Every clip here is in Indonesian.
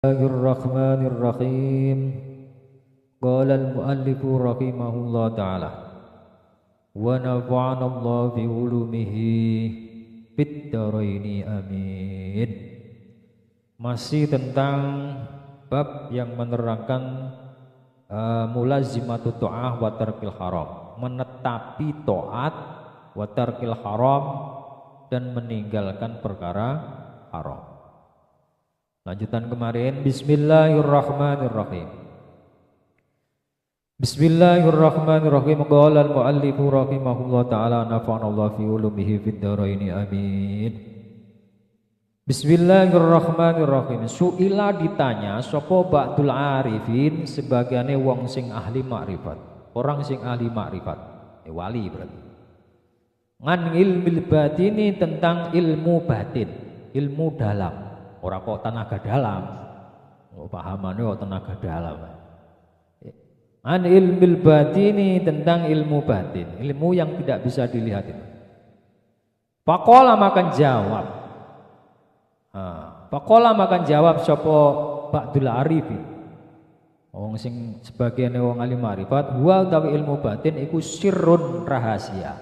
Bismillahirrahmanirrahim. Qala al-muallif rahimahullah ta'ala wa nafa'ana Allah bi ulumihi fid dharaini amin. Masih tentang bab yang menerangkan mulazimatu ta'ah wa tarkil haram, menetapi taat wa tarkil haram dan meninggalkan perkara haram. Lanjutan kemarin, Bismillahirrahmanirrahim. Bismillahirrahmanirrahim. Qala al-muallif rahimahullah ta'ala nafa'anallahu fi ulumihi fid dharaini amin. Bismillahirrahmanirrahim. Suila ditanya sapa ba'dul arifin, sebagiane wong sing ahli makrifat, orang sing ahli makrifat, wali berarti. Ngan ilmil batini, tentang ilmu batin, ilmu dalam. Orang kok tenaga dalam, pahamannya kok tenaga dalam. An ilmil batini, tentang ilmu batin, ilmu yang tidak bisa dilihat itu. Faqala makan jawab. Faqala makan jawab sapa ba'dul arifi. Wong sing sebagian wong alim ma'rifat, wa tawi ilmu batin iku sirrun rahasia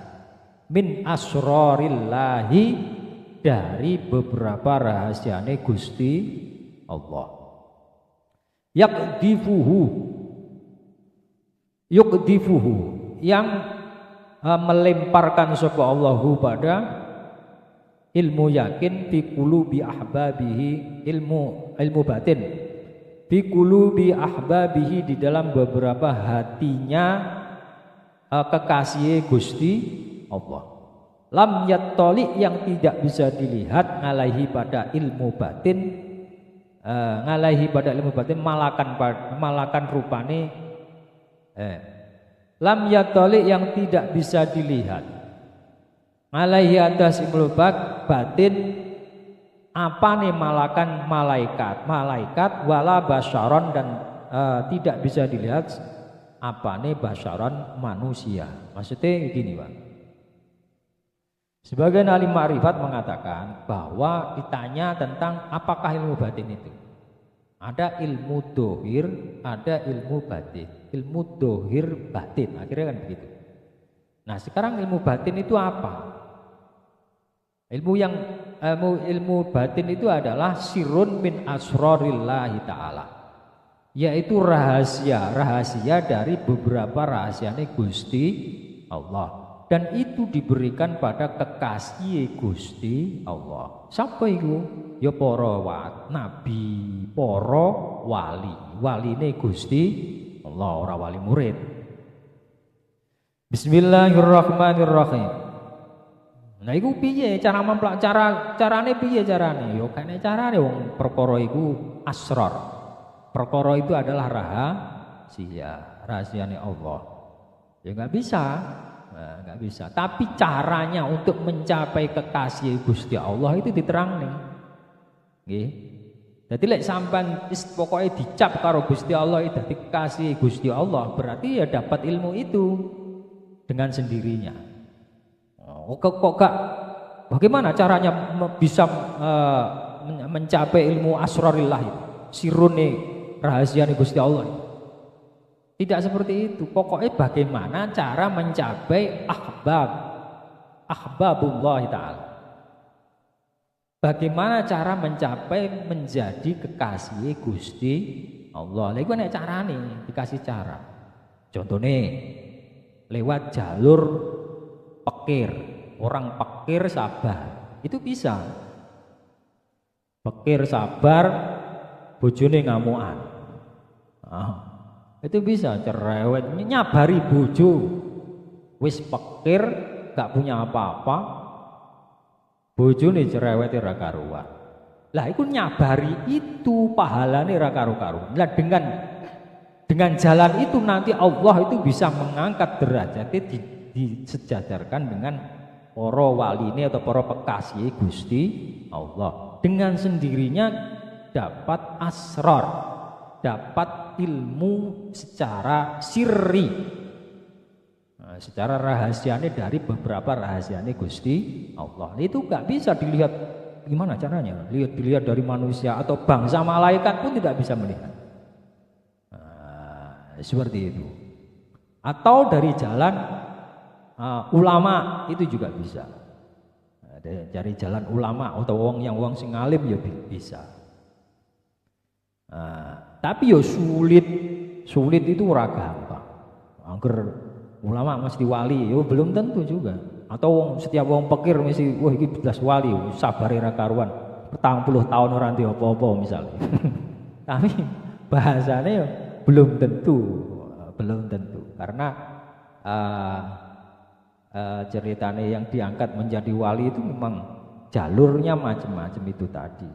min asrarillahi, dari beberapa rahasiane Gusti Allah. Yukdifuhu, yang melemparkan sapa Allahu pada ilmu yakin fi qulubi ahbabihi, ilmu batin fi qulubi ahbabihi, di dalam beberapa hatinya kekasih Gusti Allah. Lam yattoli, yang tidak bisa dilihat, ngalaihi pada ilmu batin, ngalaihi pada ilmu batin, malakan rupane, lam yattoli, yang tidak bisa dilihat, ngalaihi atas ilmu batin, apa nih malakan malaikat wala basyaron, dan tidak bisa dilihat apa nih basyaron, manusia. Maksudnya gini Pak, sebagian alim ma'rifat mengatakan bahwa ditanya tentang apakah ilmu batin itu. Ada ilmu dohir, ada ilmu batin. Ilmu dohir batin, akhirnya kan begitu. Nah sekarang ilmu batin itu apa? Ilmu batin itu adalah sirun min asrarillahi ta'ala, yaitu rahasia dari beberapa rahasiane Gusti Allah. Dan itu diberikan pada kekasih Gusti Allah. Siapa itu? Ya para nabi, para waline Gusti Allah, ora wali murid. Bismillahirrahmanirrahim. Nah iku piye cara carane piye carane? Ya kene carane wong perkara iku asrar. Perkara itu adalah rahasiane Allah. Ya enggak bisa. Nggak bisa. Tapi caranya untuk mencapai kekasih Gusti Allah itu diterang nih. Nggih. Jadi lek sampean pokoknya dicap karo Gusti Allah itu dadi kekasih Gusti Allah, berarti ya dapat ilmu itu dengan sendirinya. Bagaimana caranya bisa mencapai ilmu asrarillah itu? Sirune rahasiane Gusti Allah itu. Tidak seperti itu. Pokoknya bagaimana cara mencapai ahbabullah ta'ala. Bagaimana cara mencapai menjadi kekasih Gusti Allah. Lha iku nek carane dikasih cara. Contohnya lewat jalur pekir. Orang pekir sabar. Itu bisa. Pekir sabar, bojone ngamukan. Itu bisa cerewet, nyabari bojo, wis pekir, gak punya apa-apa, bojone cerewet ra karuan. Lah iku nyabari itu pahalane ra karu-karu. Lah dengan jalan itu nanti Allah itu bisa mengangkat derajatnya, disejajarkan dengan para waline atau para kekasih Gusti Allah. Dengan sendirinya dapat asrar, dapat ilmu secara sirri, secara rahasianya dari beberapa rahasianya Gusti Allah. Itu gak bisa dilihat gimana caranya? Dilihat dari manusia atau bangsa malaikat pun tidak bisa melihat. Seperti itu. Atau dari jalan ulama itu juga bisa. Dari jalan ulama atau wong sing alim ya bisa. Tapi ya sulit itu ora gampang. Angger ulama mesti wali, ya belum tentu juga. Atau setiap wong pikir mesti wah iki belas wali, sabare ra karuan. 40 tahun ora ndek apa-apa misalnya. Tapi bahasanya ya belum tentu karena ceritanya yang diangkat menjadi wali itu memang jalurnya macam-macam itu tadi.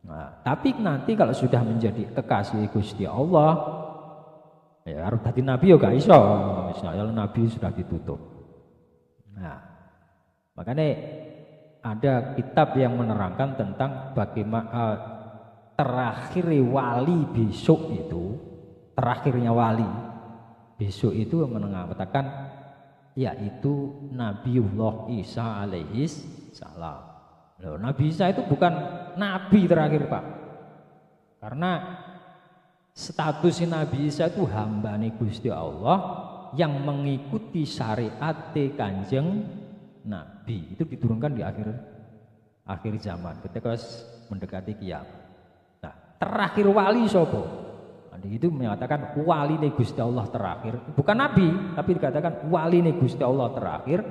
Nah, tapi nanti kalau sudah menjadi kekasih Gusti Allah, ya harus jadi nabi ya gak iso. Misalnya nabi sudah ditutup. Nah, makanya ada kitab yang menerangkan tentang bagaimana terakhir wali besok itu, terakhirnya wali besok itu mengatakan yaitu Nabiullah Isa alaihis salam. Loh, Nabi Isa itu bukan nabi terakhir Pak, karena status Nabi Isa itu hambane Gusti Allah yang mengikuti syariat Kanjeng Nabi. Itu diturunkan di akhir zaman ketika mendekati kiamat. Nah, terakhir wali sopo? Itu menyatakan wali Gusti Allah terakhir, bukan nabi, tapi dikatakan wali Gusti Allah terakhir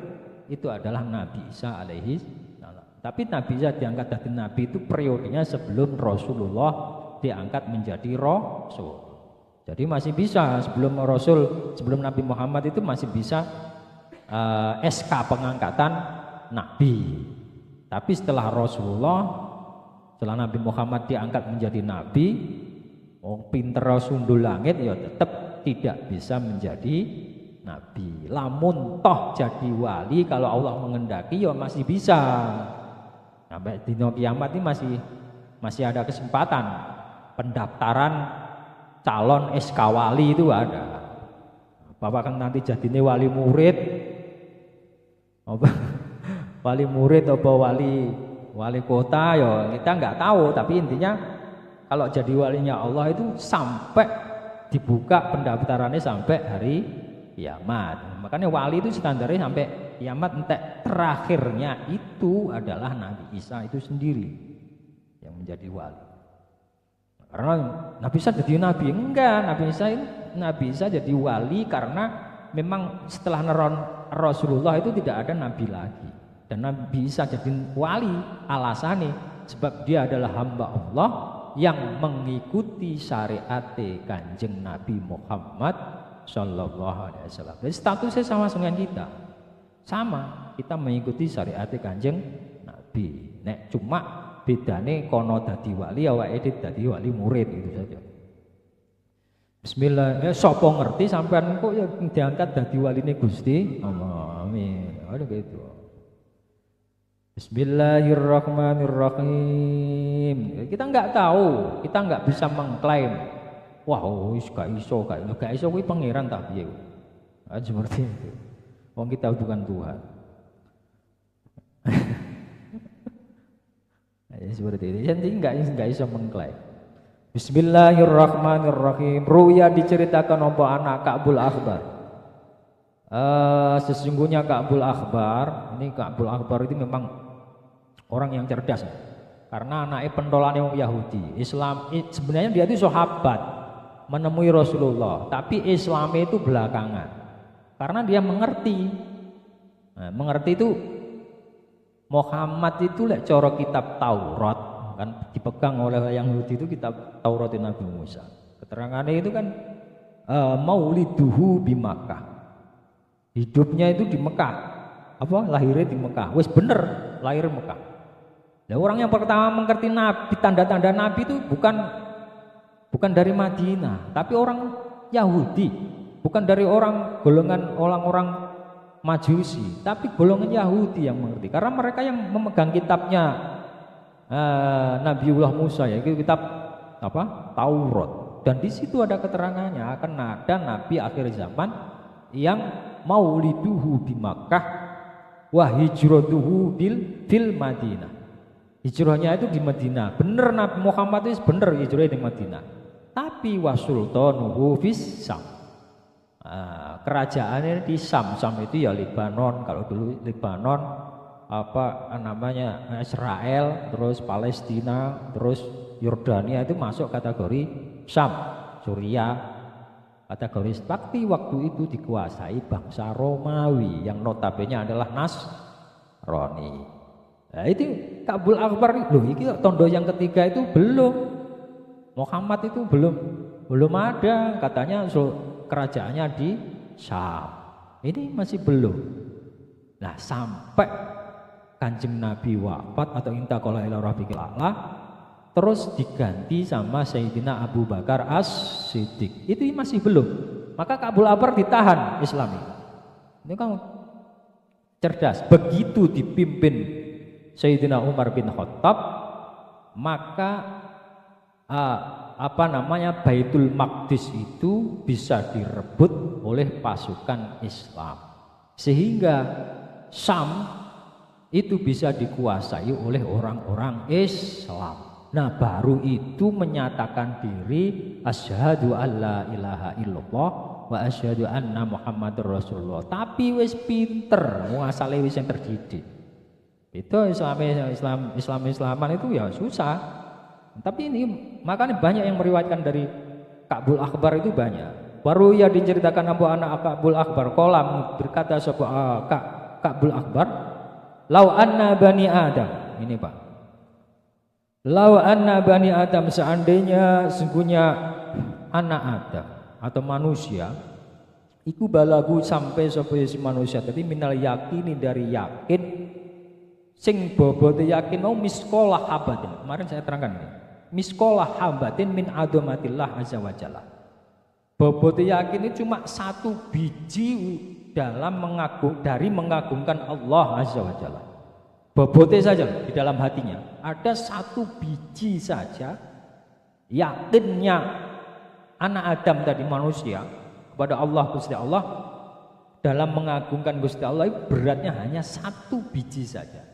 itu adalah Nabi Isa alaihi salam. Tapi Nabi Isa diangkat jadi nabi itu periodenya sebelum Rasulullah diangkat menjadi rasul. Jadi masih bisa sebelum Nabi Muhammad itu masih bisa SK pengangkatan nabi. Tapi setelah Nabi Muhammad diangkat menjadi nabi, pinter sundul langit ya tetap tidak bisa menjadi nabi. Lamun toh jadi wali kalau Allah mengendaki ya masih bisa. Sampai dino kiamat ini masih ada kesempatan. Pendaftaran calon SK wali itu ada. Bapak kan nanti jadinya wali murid. Wali murid apa wali kota ya kita nggak tahu, tapi intinya kalau jadi walinya Allah itu sampai dibuka pendaftarannya sampai hari kiamat. Makanya wali itu standarnya sampai kiamat, entek terakhirnya itu adalah Nabi Isa itu sendiri yang menjadi wali. Karena Nabi Isa jadi nabi enggak, Nabi Isa jadi wali karena memang setelah Rasulullah itu tidak ada nabi lagi. Dan Nabi Isa jadi wali alasannya sebab dia adalah hamba Allah yang mengikuti syariat Kanjeng Nabi Muhammad Sallallahu Alaihi Wasallam. Jadi statusnya sama dengan kita, sama kita mengikuti syariat Kanjeng Nabi. Nek cuma bedane kono dadi wali, awake dadi wali murid itu saja. Bismillah. Ya sapa ngerti sampean kok ya diangkat dadi waline Gusti Allah. Amin. Ada gitu. Bismillahirrahmanirrahim. Kita nggak tahu, kita nggak bisa mengklaim. Wah, wis gak iso kuwi pangeran tak piye. Seperti itu. Wong kita bukan Tuhan. Seperti itu. Jadi nggak iso mengklaim. Bismillahirrahmanirrahim. Ruya diceritakan apa anak Ka'bul Akhbar. Sesungguhnya Ka'bul Akhbar, ini Ka'bul Akhbar itu memang orang yang cerdas, karena anaknya pentolannya orang Yahudi. Islam sebenarnya dia itu sahabat menemui Rasulullah, tapi Islamnya itu belakangan, karena dia mengerti. Nah, mengerti itu Muhammad itu lek cara kitab Taurat kan dipegang oleh Yahudi itu kitab Taurat Nabi Musa. Keterangannya itu kan mauliduhu di Makkah, hidupnya itu di Mekah, lahirnya di Mekah. Wes bener lahir Mekah. Nah, orang yang pertama mengerti Nabi, tanda-tanda Nabi itu bukan dari Madinah, tapi orang Yahudi, bukan dari golongan orang-orang Majusi, tapi golongan Yahudi yang mengerti, karena mereka yang memegang kitabnya Nabiullah Musa, yaitu kitab Taurat, dan di situ ada keterangannya akan ada Nabi akhir zaman yang mauliduhu di Makkah wa hijratuhu fil Madinah. Hijrahnya itu di Madinah. Bener Nabi Muhammad itu bener hijrahnya di Madinah. Tapi wasultanuhu fis Syam. Kerajaannya di Syam. Syam itu ya Lebanon. Kalau dulu Lebanon apa namanya Israel, terus Palestina, terus Yordania itu masuk kategori Syam, Suriah. Kategori Bakti waktu itu dikuasai bangsa Romawi yang notabene adalah Nasrani. Nah itu Kabul Akbar loh, ini tondo yang ketiga itu belum. Muhammad itu belum ada, katanya kerajaannya di Syam. Ini masih belum. Nah sampai Kanjeng Nabi wafat atau intaqala ila rafiqil a'la, terus diganti sama Sayyidina Abu Bakar As-Siddiq. Itu masih belum. Maka Kabul Akbar ditahan Islami. Ini kan cerdas. Begitu dipimpin Sayyidina Umar bin Khattab, maka Baitul Maqdis itu bisa direbut oleh pasukan Islam. Sehingga Syam itu bisa dikuasai oleh orang-orang Islam. Nah baru itu menyatakan diri asyhadu alla ilaha illallah wa asyhadu anna muhammadur rasulullah. Tapi wis pinter, asale wis yang terdidik. Itu Islaman itu ya susah. Tapi ini makanya banyak yang meriwayatkan dari Kabul Akbar itu banyak. Baru ya diceritakan Abu Anak Kabul Akbar kolam berkata sebuah Kabul Akbar, lau anna bani Adam. Ini Pak. Lau anna bani Adam, seandainya sungguhnya anak Adam atau manusia iku balagu sampai si manusia tadi minal yakini dari yakin sing bobote yakin mau miskolah habatin. Kemarin saya terangkan ini. Miskolah habatin min adomatillah azza wa jalla. Bobote yakin ini cuma satu biji dalam mengagungkan Allah azza wa jalla. Bobote saja di dalam hatinya ada satu biji saja yakinnya anak Adam tadi manusia kepada Allah Gusti Allah, dalam mengagungkan Gusti Allah beratnya hanya satu biji saja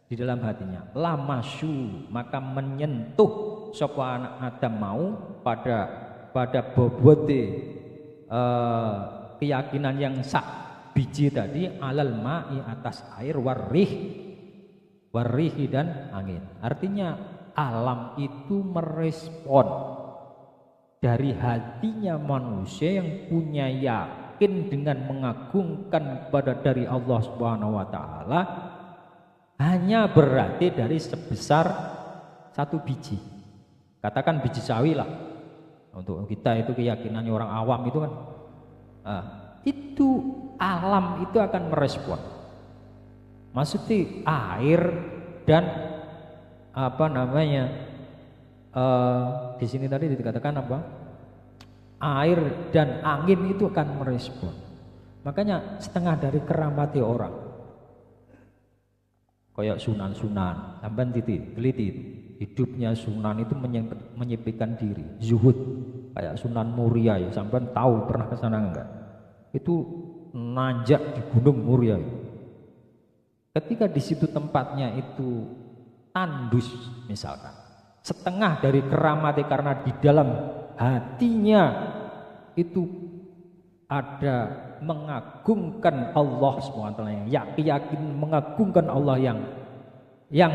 di dalam hatinya. Lamasyu, maka menyentuh sapa anak Adam mau pada bobote keyakinan yang sak biji tadi alal ma'i atas air warihi dan angin. Artinya alam itu merespon dari hatinya manusia yang punya yakin dengan mengagungkan kepada dari Allah Subhanahu wa taala hanya berarti dari sebesar satu biji. Katakan biji sawi lah. Untuk kita itu keyakinannya orang awam itu kan. Itu alam itu akan merespon. Maksudnya air dan di sini tadi dikatakan apa? Air dan angin itu akan merespon. Makanya setengah dari keramati orang, kayak Sunan, sampai teliti hidupnya Sunan itu menyepikan diri, zuhud, kayak Sunan Muria ya, sampai tahu pernah ke sana enggak? Itu nanjak di Gunung Muria. Ketika di situ tempatnya itu tandus misalkan, setengah dari keramatnya karena di dalam hatinya itu ada mengagungkan Allah SWT, yang yakin mengagungkan Allah yang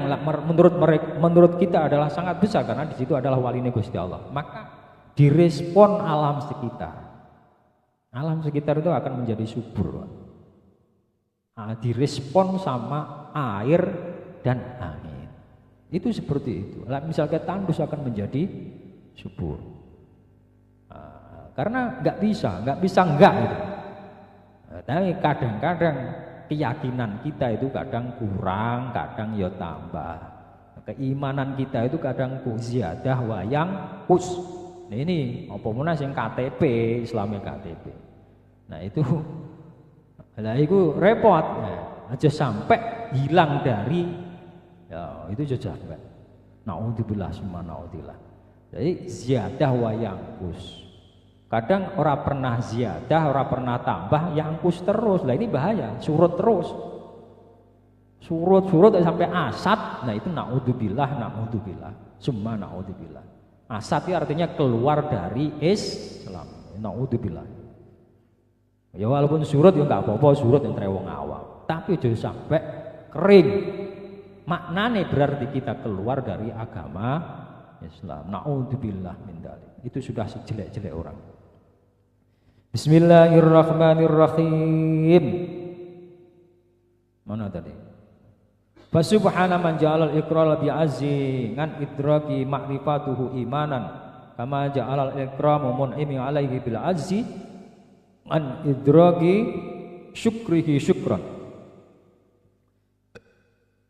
menurut kita adalah sangat besar karena di situ adalah walinya Gusti Allah. Maka direspon alam sekitar. Alam sekitar itu akan menjadi subur. Direspon sama air dan angin. Itu seperti itu. Misalnya tandus akan menjadi subur. Karena nggak bisa enggak gitu. Tapi kadang-kadang keyakinan kita itu kadang kurang, kadang ya tambah. Keimanan kita itu kadang ziyadah wayang kus. Nah ini apa mana sing KTP, Islamnya KTP. Nah itu repot. Nah, aja sampai hilang dari ya itu aja sampai. Naudzubillah summa naudzubillah. Jadi ziyadah wayang kus. Kadang orang pernah ziyadah, orang pernah tambah, yangkus terus. Lah ini bahaya, surut terus. Surut sampai asad, nah itu naudzubillah, summa naudzubillah. Asad itu artinya keluar dari Islam, naudzubillah. Ya walaupun surut ya nggak apa-apa, surut yang trewong awam, tapi jangan sampai kering. Maknanya berarti kita keluar dari agama Islam. Naudzubillah min dzalik. Itu sudah sejelek-jelek orang. Bismillahirrahmanirrahim. Mana tadi? Fasubhana man ja'alal ikral bi azzi ngan idraki ma'rifatuhu imanan kama ja'alal ikramu mun'imi alaihi bil azzi an idraki syukrihi syukran.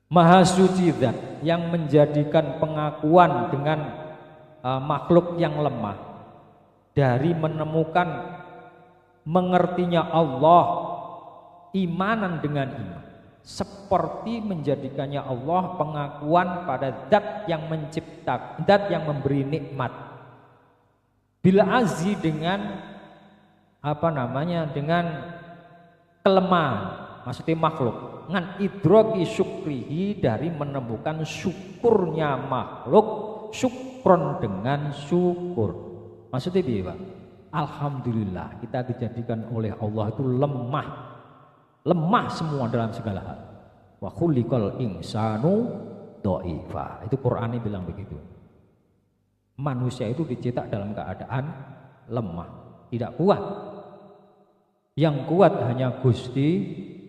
Maha suci zat yang menjadikan pengakuan dengan makhluk yang lemah dari menemukan mengertinya Allah imanan dengan iman, seperti menjadikannya Allah pengakuan pada zat yang menciptakan, zat yang memberi nikmat. Bila azzi dengan dengan kelemahan, maksudnya makhluk. Ngan idroki syukrihi dari menemukan syukurnya makhluk, syukron dengan syukur. Maksudnya biar Pak? Alhamdulillah kita dijadikan oleh Allah itu lemah semua dalam segala hal. Wa khuliqal insanu dhaifa. Itu Qur'annya bilang begitu. Manusia itu dicetak dalam keadaan lemah, tidak kuat. Yang kuat hanya Gusti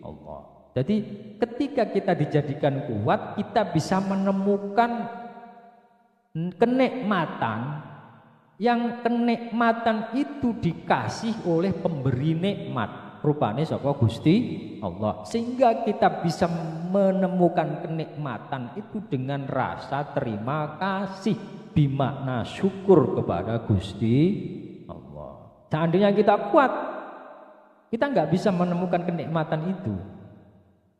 Allah. Jadi ketika kita dijadikan kuat, kita bisa menemukan kenikmatan yang kenikmatan itu dikasih oleh pemberi nikmat. Rupanya sapa Gusti Allah, sehingga kita bisa menemukan kenikmatan itu dengan rasa terima kasih, bimakna syukur kepada Gusti Allah. Seandainya kita kuat, kita nggak bisa menemukan kenikmatan itu.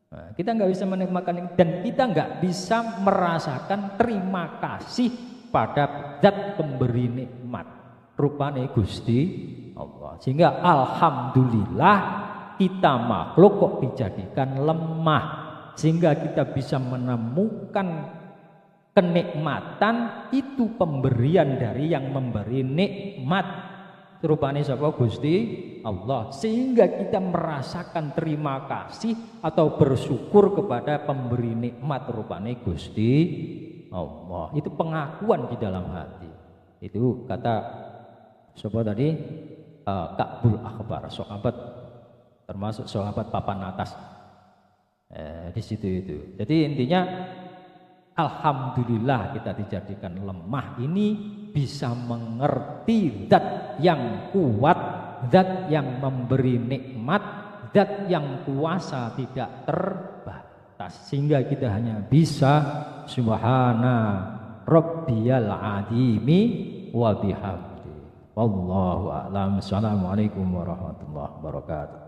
Nah, kita nggak bisa menikmati dan kita nggak bisa merasakan terima kasih pada zat pemberi nikmat, rupanya Gusti Allah. Sehingga alhamdulillah kita makhluk kok dijadikan lemah, sehingga kita bisa menemukan kenikmatan itu pemberian dari yang memberi nikmat, rupanya siapa? Gusti Allah. Sehingga kita merasakan terima kasih atau bersyukur kepada pemberi nikmat, rupanya Gusti Allah. Itu pengakuan di dalam hati. Itu kata siapa tadi? Ka'bul Akhbar, sahabat, termasuk sahabat papan atas. Di situ itu. Jadi intinya alhamdulillah kita dijadikan lemah ini bisa mengerti zat yang kuat, zat yang memberi nikmat, zat yang kuasa tidak terbatas, sehingga kita hanya bisa subhana rabbiyal azimi wa bihamdi. Wallahu a'lam. Assalamualaikum warahmatullahi wabarakatuh.